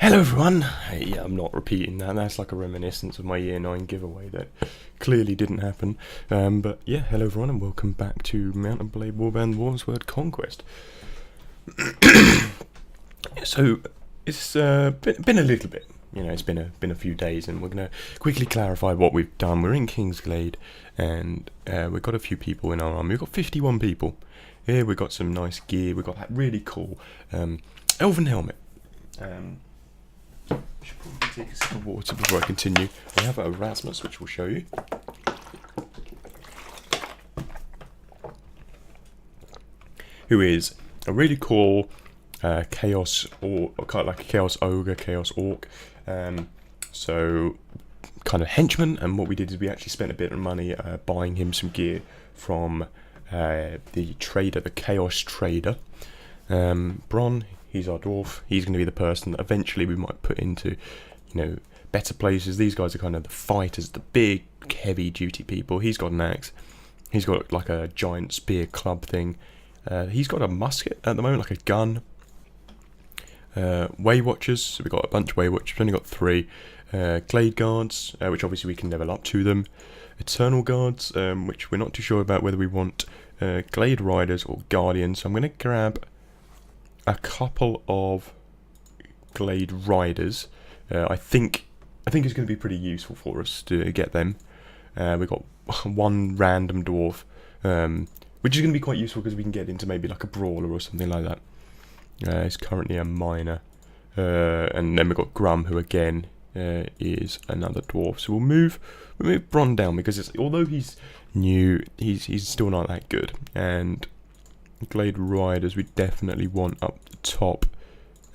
Hello everyone! Yeah, I'm not repeating that, that's like a reminiscence of my year 9 giveaway that clearly didn't happen. But yeah, hello everyone and welcome back to Mount and Blade Warband Warsword Conquest. So, it's been a little bit, you know, it's been a few days, and we're going to quickly clarify what we've done. We're in Kingsglade, and we've got a few people in our army. We've got 51 people. Here we've got some nice gear, we've got that really cool elven helmet. I should probably take a sip of water before I continue. We have Erasmus, which we'll show you. Who is a really cool chaos, or kind of like a chaos ogre, chaos orc. So kind of henchman. And what we did is we actually spent a bit of money buying him some gear from the trader, the chaos trader. Bron. He's our dwarf. He's going to be the person that eventually we might put into, you know, better places. These guys are kind of the fighters, the big, heavy-duty people. He's got an axe. He's got like a giant spear club thing. He's got a musket at the moment, like a gun. Way Watchers. So we've got a bunch of Way Watchers. We've only got 3. Glade Guards, which obviously we can level up to them. Eternal Guards, which we're not too sure about whether we want Glade Riders or Guardians. So I'm going to grab a couple of Glade Riders. I think it's going to be pretty useful for us to get them. We've got one random dwarf, which is going to be quite useful because we can get into maybe like a brawler or something like that. It's currently a miner, and then we've got Grum, who again is another dwarf. So we'll move Bron down because although he's new, he's still not that good. And Glade Riders we definitely want up the top,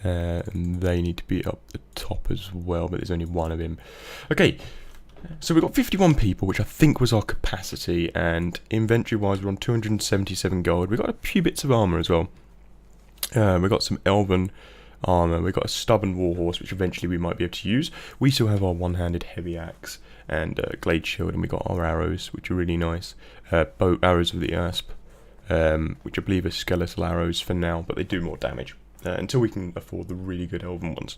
and they need to be up the top as well, but there's only one of him. Okay, so we've got 51 people, which I think was our capacity, and inventory wise we're on 277 gold. We've got a few bits of armour as well. We've got some elven armour, we've got a stubborn warhorse, which eventually we might be able to use. We still have our one-handed heavy axe and glade shield, and we've got our arrows, which are really nice. Bow arrows of the asp, which I believe are skeletal arrows for now, but they do more damage until we can afford the really good elven ones.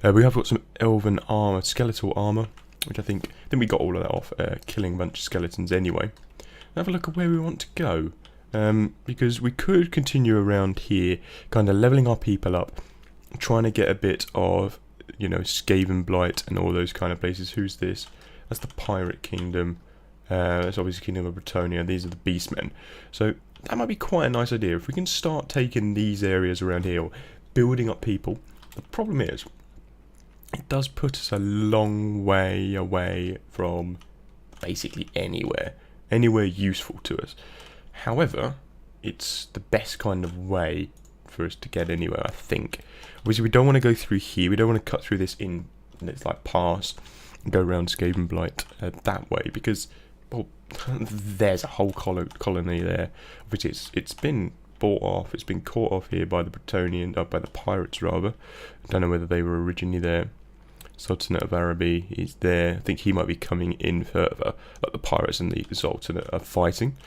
We have got some elven armor, skeletal armor, which I think we got all of that off killing a bunch of skeletons anyway. Have a look at where we want to go, because we could continue around here, kind of leveling our people up, trying to get a bit of, you know, Skaven Blight and all those kind of places. Who's this? That's the Pirate Kingdom. That's obviously Kingdom of Bretonia. These are the Beastmen. So that might be quite a nice idea if we can start taking these areas around here, building up people. The problem is, it does put us a long way away from basically anywhere useful to us. However, it's the best kind of way for us to get anywhere, I think. Obviously, we don't want to go through here. We don't want to cut through this in, it's like pass and go around Skaven Blight that way, because, well, there's a whole colony there. Obviously, it's been bought off. It's been caught off here by the Bretonian, by the pirates rather. I don't know whether they were originally there. Sultanate of Araby is there. I think he might be coming in further. Like the pirates and the Sultanate are fighting.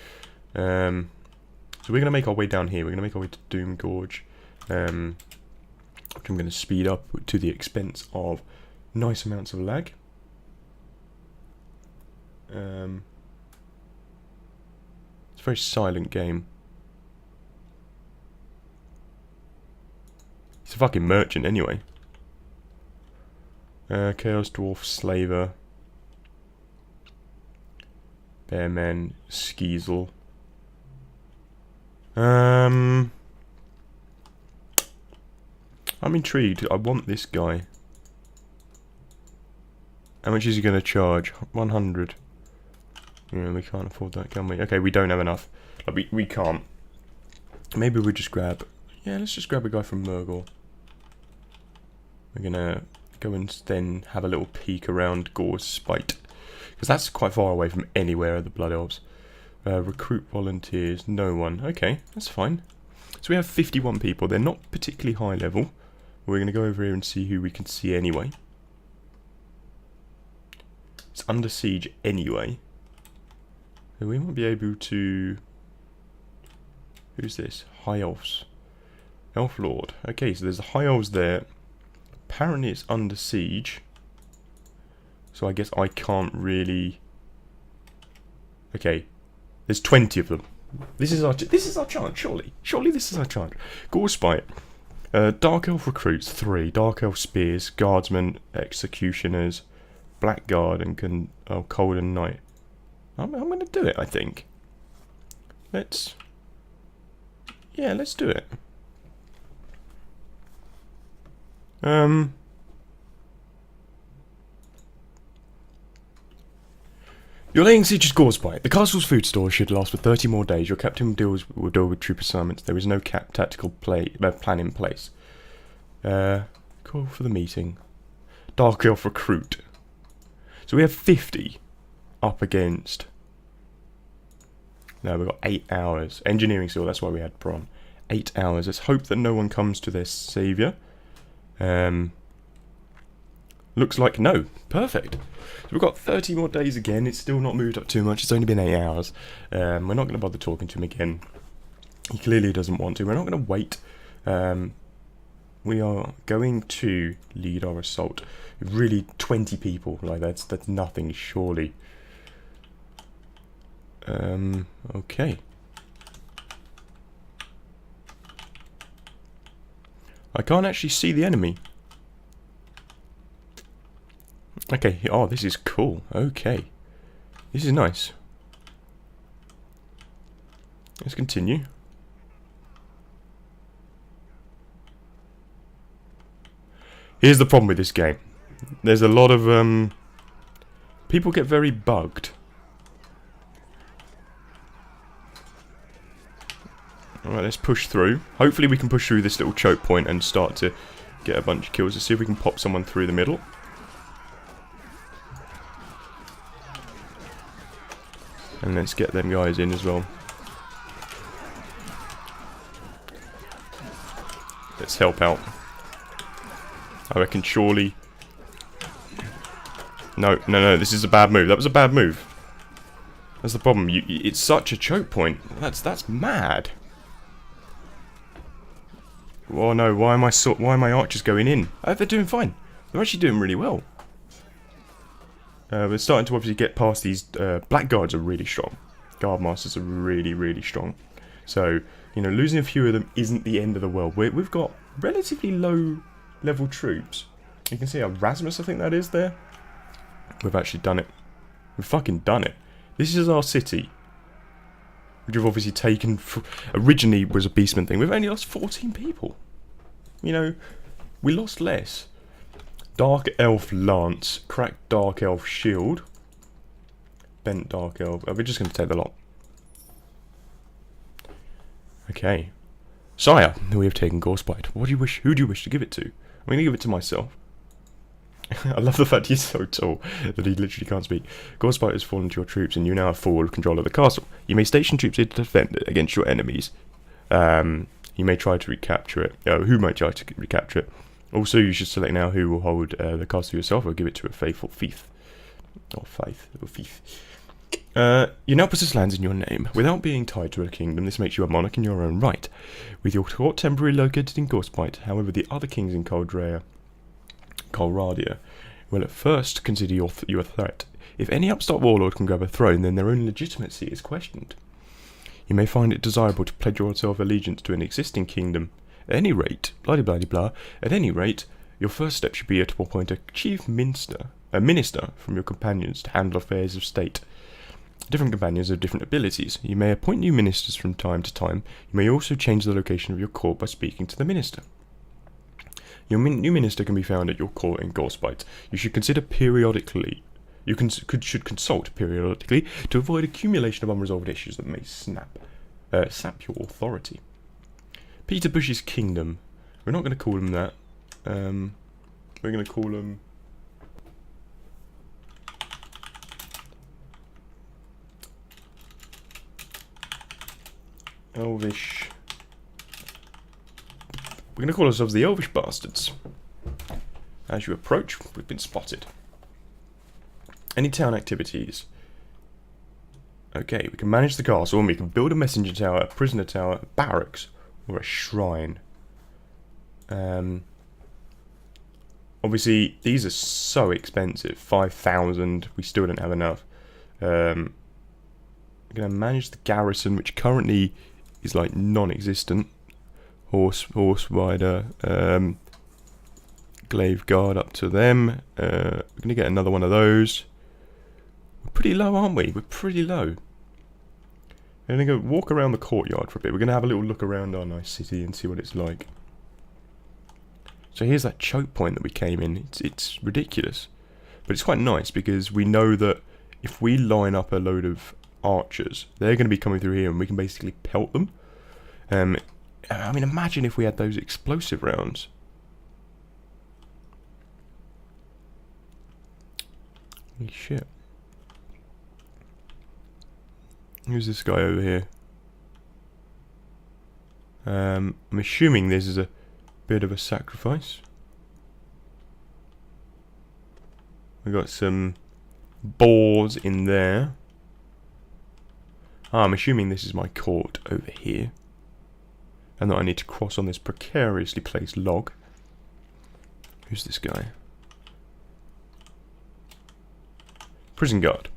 So we're going to make our way down here. We're going to make our way to Doom Gorge, which I'm going to speed up to the expense of nice amounts of lag. It's a very silent game. He's a fucking merchant anyway. Chaos Dwarf, Slaver, Bearmen, Skeezel. I'm intrigued. I want this guy. How much is he going to charge? 100. Yeah, we can't afford that, can we? Okay, we don't have enough. Like, we can't. Maybe we'll just grab... Yeah, let's just grab a guy from Murgle. We're going to go and then have a little peek around GORESPITE, because that's quite far away from anywhere of the Blood Elves. Recruit volunteers, no one. Okay, that's fine. So we have 51 people. They're not particularly high level. We're going to go over here and see who we can see anyway. It's under siege anyway. So we might be able to... Who's this? High Elves. Elf Lord. Okay, so there's the High Elves there. apparently it's under siege. So I guess I can't really... Okay. There's 20 of them. This is our chance, surely. Surely this is our chance. GORESPITE. Dark Elf recruits 3. Dark Elf spears, guardsmen, executioners, blackguard, and cold and night. I'm going to do it, I think. Let's do it. You're laying siege to GORESPITE. The castle's food store should last for 30 more days. Your captain will deal with troop assignments. There is no tactical plan in place. Call for the meeting. Dark Elf recruit. So we have 50 up against... No, we've got 8 hours. Engineering still, that's why we had Bron. 8 hours. Let's hope that no one comes to their saviour. Looks like no. Perfect. So we've got 30 more days again. It's still not moved up too much. It's only been 8 hours. We're not going to bother talking to him again. He clearly doesn't want to. We're not going to wait. We are going to lead our assault. Really, 20 people. Like that's nothing, surely. Okay. I can't actually see the enemy. Okay, oh, this is cool. Okay. This is nice. Let's continue. Here's the problem with this game. There's a lot of, people get very bugged. Alright, let's push through. Hopefully we can push through this little choke point and start to get a bunch of kills. Let's see if we can pop someone through the middle. And let's get them guys in as well. Let's help out. I reckon surely... No, this is a bad move. That was a bad move. That's the problem. It's such a choke point. That's mad. Oh no, why am my archers going in? Oh, they're doing fine. They're actually doing really well. We're starting to obviously get past these... Blackguards are really strong. Guardmasters are really, really strong. So, you know, losing a few of them isn't the end of the world. We've got relatively low level troops. You can see Erasmus, I think that is there. We've actually done it. We've fucking done it. This is our city. Which we've obviously taken... Originally was a beastman thing. We've only lost 14 people. You know, we lost less. Dark Elf Lance. Cracked Dark Elf Shield. Bent Dark Elf. We're just going to take the lot. Okay. Sire, we have taken GORESPITE. What do you wish? Who do you wish to give it to? I'm going to give it to myself. I love the fact he's so tall that he literally can't speak. GORESPITE has fallen to your troops and you now have full control of the castle. You may station troops here to defend it against your enemies. You may try to recapture it. Who might try to recapture it? Also, you should select now who will hold the castle yourself or give it to a faithful thief. Or thief. You now possess lands in your name. Without being tied to a kingdom, this makes you a monarch in your own right. With your court temporarily located in GORESPITE, however, the other kings in Colradia will at first consider you a threat. If any upstart warlord can grab a throne, then their own legitimacy is questioned. You may find it desirable to pledge yourself allegiance to an existing kingdom. At any rate, at any rate, your first step should be to appoint a chief minister from your companions to handle affairs of state. Different companions have different abilities. You may appoint new ministers from time to time. You may also change the location of your court by speaking to the minister. Your new minister can be found at your court in GORESPITE. You should consider periodically. Should consult periodically to avoid accumulation of unresolved issues that may sap your authority. POYTEBUSH's kingdom. We're not going to call him that. We're going to call him... Elvish. We're going to call ourselves the Elvish Bastards. As you approach, we've been spotted. Any town activities? Okay, we can manage the castle and we can build a messenger tower, a prisoner tower, a barracks, or a shrine. Obviously, these are so expensive. 5,000. We still don't have enough. We're going to manage the garrison, which currently is like non-existent. Horse rider. Glaive guard up to them. We're going to get another one of those. We're pretty low, aren't we? We're pretty low. We're going to go walk around the courtyard for a bit. We're going to have a little look around our nice city and see what it's like. So here's that choke point that we came in. It's ridiculous. But it's quite nice because we know that if we line up a load of archers, they're going to be coming through here and we can basically pelt them. I mean, imagine if we had those explosive rounds. Holy shit. Who's this guy over here? I'm assuming this is a bit of a sacrifice. We got some boars in there. I'm assuming this is my court over here. And that I need to cross on this precariously placed log. Who's this guy? Prison guard.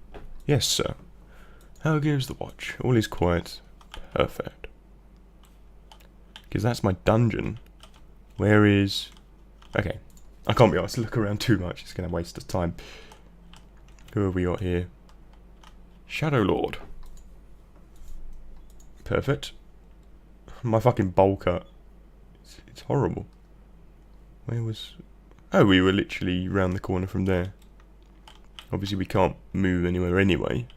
Yes, sir. How goes the watch? All is quiet. Perfect. Because that's my dungeon. Where is... Okay. I can't be asked to look around too much. It's going to waste us time. Who have we got here? Shadow Lord. Perfect. My fucking bowl cut. It's horrible. Where was... Oh, we were literally round the corner from there. Obviously we can't move anywhere anyway.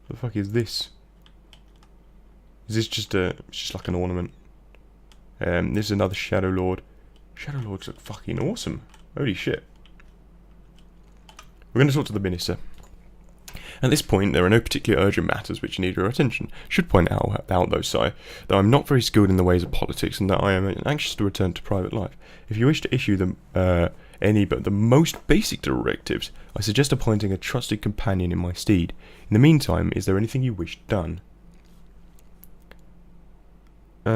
What the fuck is this? Is this just a... It's just like an ornament. This is another Shadow Lord. Shadow Lords look fucking awesome. Holy shit. We're going to talk to the minister. At this point, there are no particular urgent matters which need your attention. Should point out though, sire, that I am not very skilled in the ways of politics and that I am anxious to return to private life. If you wish to issue them any but the most basic directives, I suggest appointing a trusted companion in my stead. In the meantime, is there anything you wish done? So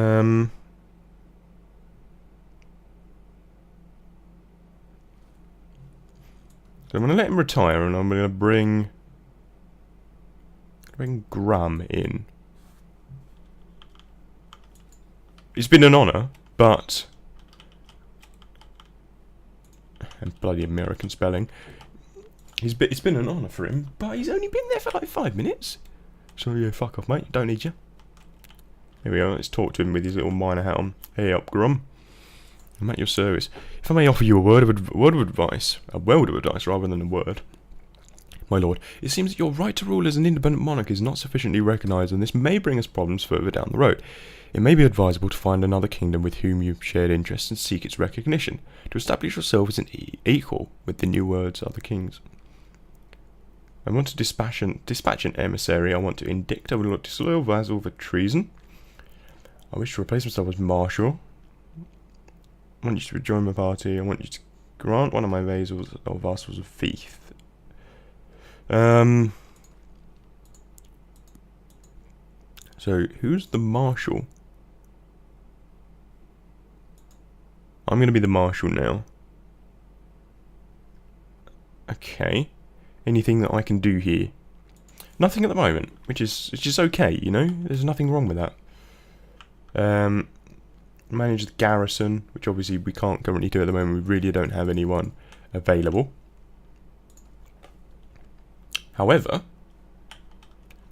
I'm going to let him retire and I'm going to bring Grum in. It's been an honour, but... And bloody American spelling. It's been an honour for him, but he's only been there for like 5 minutes. So yeah, fuck off, mate. Don't need you. Here we are. Let's talk to him with his little miner hat on. Hey up, Grum. I'm at your service. If I may offer you a word of advice, a world of advice rather than a word. My lord, it seems that your right to rule as an independent monarch is not sufficiently recognised, and this may bring us problems further down the road. It may be advisable to find another kingdom with whom you've shared interests and seek its recognition, to establish yourself as an equal with the new world's other kings. I want to dispatch an emissary. I want to indict a disloyal vassal for treason. I wish to replace myself as marshal. I want you to join my party. I want you to grant one of my vassals or vassals of fief. So, who's the marshal? I'm going to be the marshal now. Okay. Anything that I can do here? Nothing at the moment, which is okay, you know? There's nothing wrong with that. Manage the garrison, which obviously we can't currently do at the moment. We really don't have anyone available. However,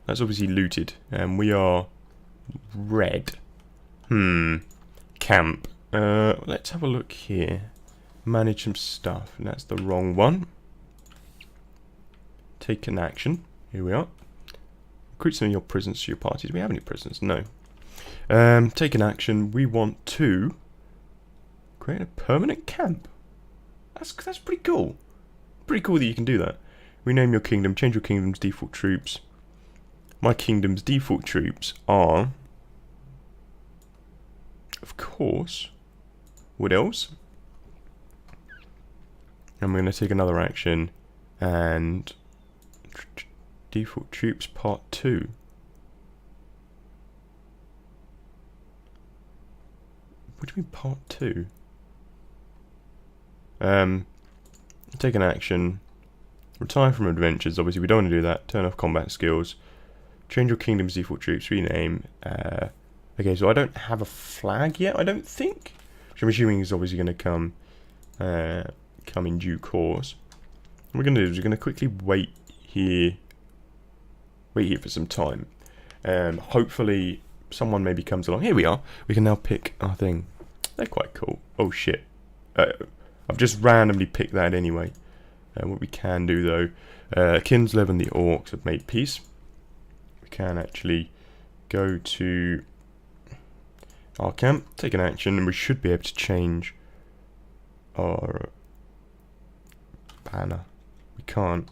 that's obviously looted, and we are red. Camp. Let's have a look here. Manage some stuff, and that's the wrong one. Take an action. Here we are. Recruit some of your prisoners to your party. Do we have any prisoners? No. Take an action. We want to create a permanent camp. That's pretty cool. Pretty cool that you can do that. Rename your kingdom. Change your kingdom's default troops. My kingdom's default troops are, of course, Wood Elves. And we're going to take another action and default troops part 2. What do you mean part 2? Take an action. Retire from adventures. Obviously, we don't want to do that. Turn off combat skills. Change your kingdom's default troops. Rename. Okay, so I don't have a flag yet, I don't think. Which I'm assuming is obviously going to come in due course. What we're going to do is we're going to quickly wait here for some time. Hopefully someone maybe comes along. Here we are. We can now pick our thing. They're quite cool. Oh shit. I've just randomly picked that anyway. What we can do though, Kinslev and the Orcs have made peace. We can actually go to our camp, take an action, and we should be able to change our banner. We can't.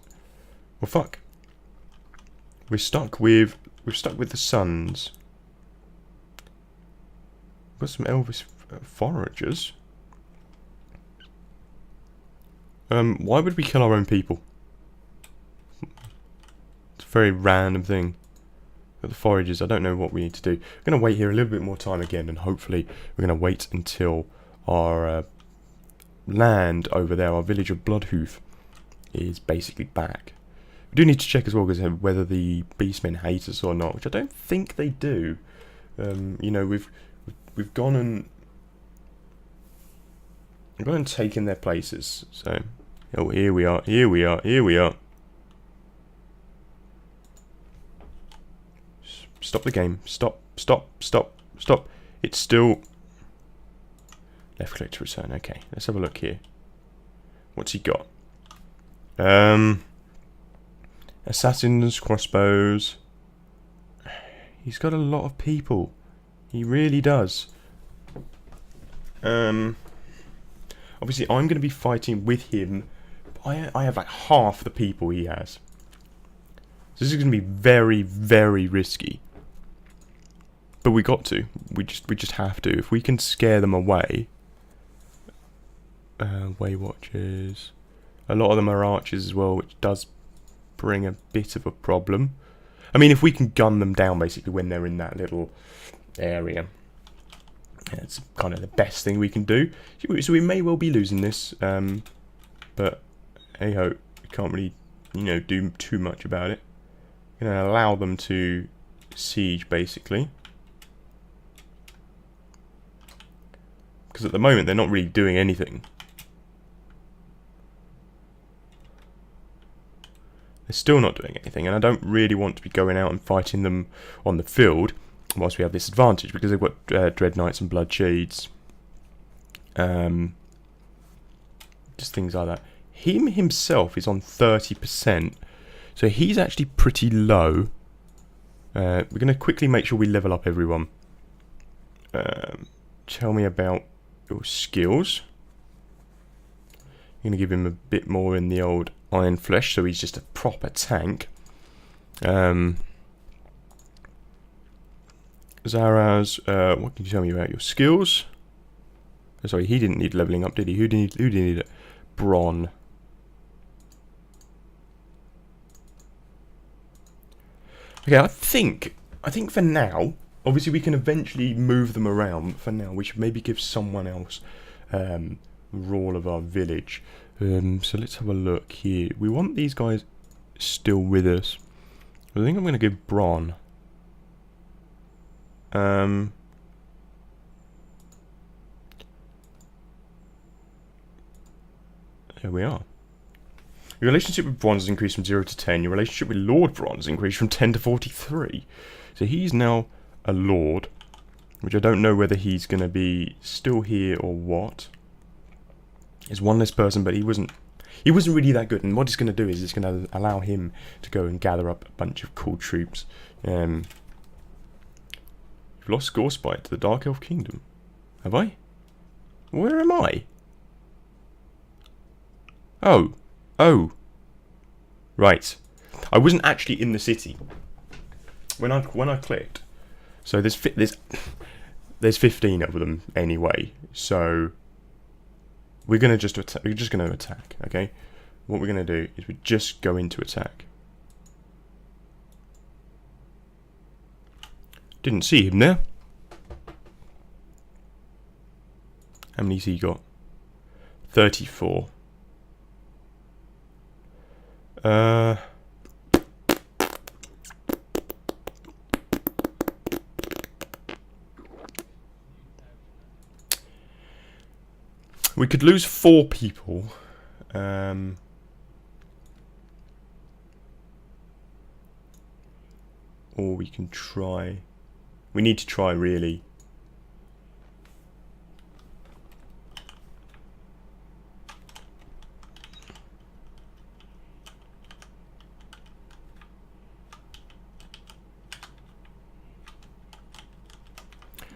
Well, fuck. We're stuck with the Suns. Got some Elvis foragers. Why would we kill our own people? It's a very random thing. Got the foragers. I don't know what we need to do. We're going to wait here a little bit more time again, and hopefully we're going to wait until our land over there, our village of Bloodhoof, is basically back. We do need to check as well because whether the beastmen hate us or not, which I don't think they do. You know, we've gone and taken their places. So, oh, here we are. Stop the game. Stop. It's still... Left click to return. Okay, let's have a look here. What's he got? Assassins, crossbows. He's got a lot of people. He really does. Obviously, I'm going to be fighting with him. I have like half the people he has. So this is going to be very, very risky. But we got to. We just have to. If we can scare them away. Way watchers. A lot of them are archers as well, which does bring a bit of a problem. I mean, if we can gun them down basically when they're in that little area, it's kind of the best thing we can do. So we may well be losing this, but hey ho, we can't really, you know, do too much about it. We're going to allow them to siege basically, because at the moment they're not really doing anything. They're still not doing anything, and I don't really want to be going out and fighting them on the field whilst we have this advantage, because they've got Dread Knights and Bloodshades. Just things like that. Him himself is on 30%, so he's actually pretty low. We're going to quickly make sure we level up everyone. Tell me about your skills. I'm going to give him a bit more in the old Iron Flesh, so he's just a proper tank. Zaraz, what can you tell me about your skills? Oh, sorry, he didn't need leveling up, did he? Who did he need it? Bron. Okay, I think for now, obviously we can eventually move them around. But for now, we should maybe give someone else rule of our village. So let's have a look here. We want these guys still with us. I think I'm going to give Bron. There we are. Your relationship with Bronze has increased from 0 to 10. Your relationship with Lord Bronze has increased from 10 to 43. So he's now a Lord, which I don't know whether he's going to be still here or what. There's one less person, but he wasn't really that good. And what he's going to do is it's going to allow him to go and gather up a bunch of cool troops. You've lost GORESPITE to the Dark Elf Kingdom. Have I? Where am I? Oh. Right. I wasn't actually in the city when I clicked. So there's 15 of them anyway. So we're gonna just attack. We're just gonna attack. Okay. What we're gonna do is we just go into attack. Didn't see him there. How many's he got? 34. We could lose 4 people. Or we can try. We need to try, really.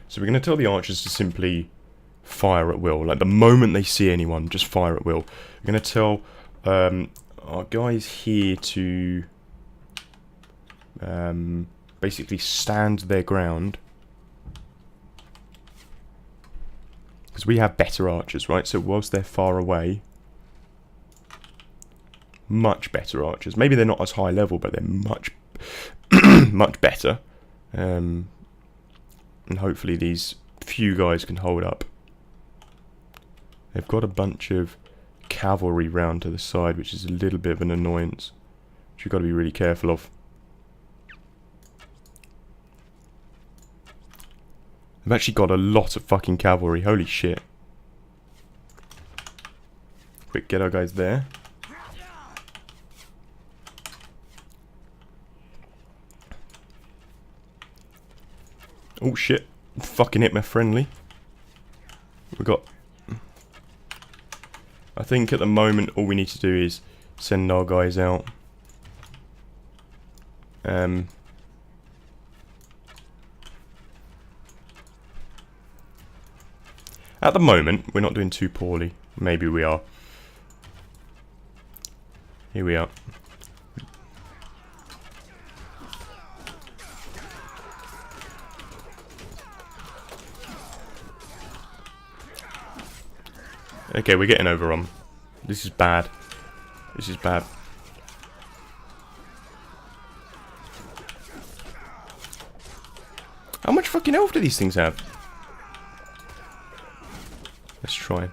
So we're going to tell the archers to simply fire at will. Like, the moment they see anyone, just fire at will. We're going to tell our guys here to basically stand their ground. Because we have better archers, right? So whilst they're far away, much better archers. Maybe they're not as high level, but they're much, much better. And hopefully these few guys can hold up. They've got a bunch of cavalry round to the side, which is a little bit of an annoyance, which you've got to be really careful of. They've actually got a lot of fucking cavalry, holy shit. Quick, get our guys there. Oh shit, fucking hit my friendly. We got... I think at the moment all we need to do is send our guys out. At the moment, we're not doing too poorly. Maybe we are. Here we are. Okay, we're getting overrun. This is bad. This is bad. How much fucking health do these things have? Let's try.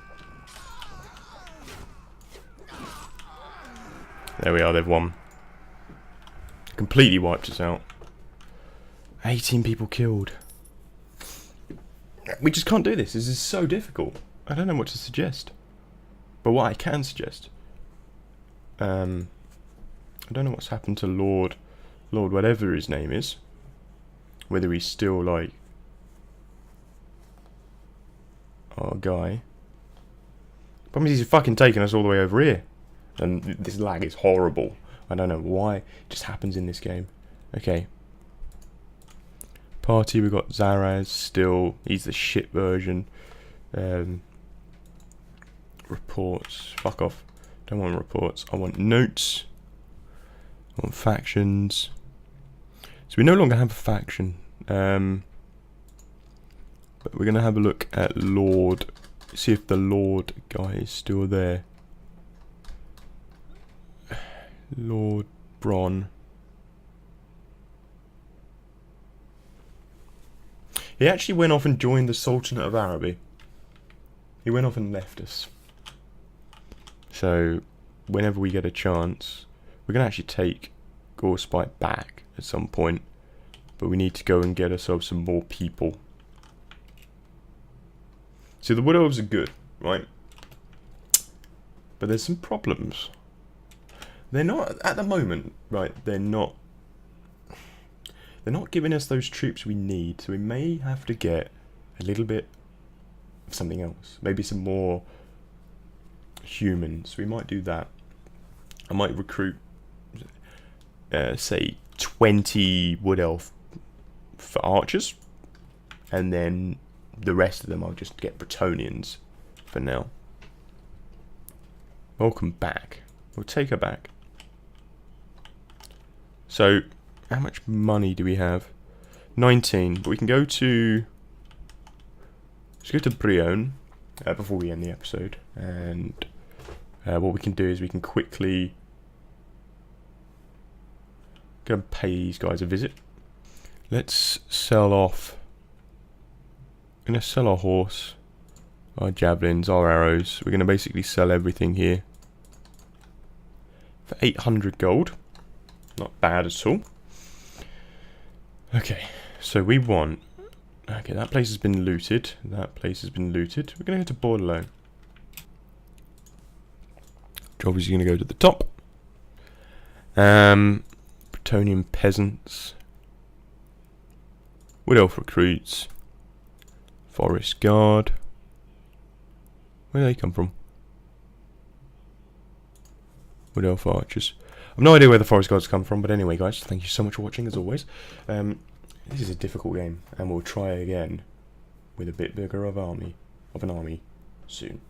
There we are, they've won. Completely wiped us out. 18 people killed. We just can't do this. This is so difficult. I don't know what to suggest. But what I can suggest... I don't know what's happened to Lord whatever his name is. Whether he's still, like... our guy. Problem is he's fucking taking us all the way over here. And this lag is horrible. I don't know why. It just happens in this game. Okay. Party, we've got Zaraz still. He's the shit version. Reports. Fuck off. Don't want reports. I want notes. I want factions. So we no longer have a faction. But we're going to have a look at Lord. See if the Lord guy is still there. Lord Bron. He actually went off and joined the Sultanate of Araby. He went off and left us. So, whenever we get a chance, we're going to actually take GORESPITE back at some point. But we need to go and get ourselves some more people. See, the Wood Elves are good, right? But there's some problems. They're not, at the moment, right, they're not giving us those troops we need. So we may have to get a little bit of something else. Maybe some more humans. We might do that. I might recruit, say, 20 Wood Elf for archers. And then the rest of them I'll just get Bretonians for now. Welcome back. We'll take her back. So, how much money do we have? 19. But we can go to... let's go to Brion before we end the episode. And what we can do is we can quickly go and pay these guys a visit. Let's sell off... I'm going to sell our horse, our javelins, our arrows. We're going to basically sell everything here for 800 gold. Not bad at all. Okay, so we want... Okay, that place has been looted. That place has been looted. We're going to go to Borderline. Which obviously going to go to the top. Bretonian peasants. Wood Elf recruits. Forest Guard. Where do they come from? Wood Elf archers. I've no idea where the Forest Guards come from, but anyway, guys, thank you so much for watching, as always. This is a difficult game, and we'll try again with a bit bigger of an army soon.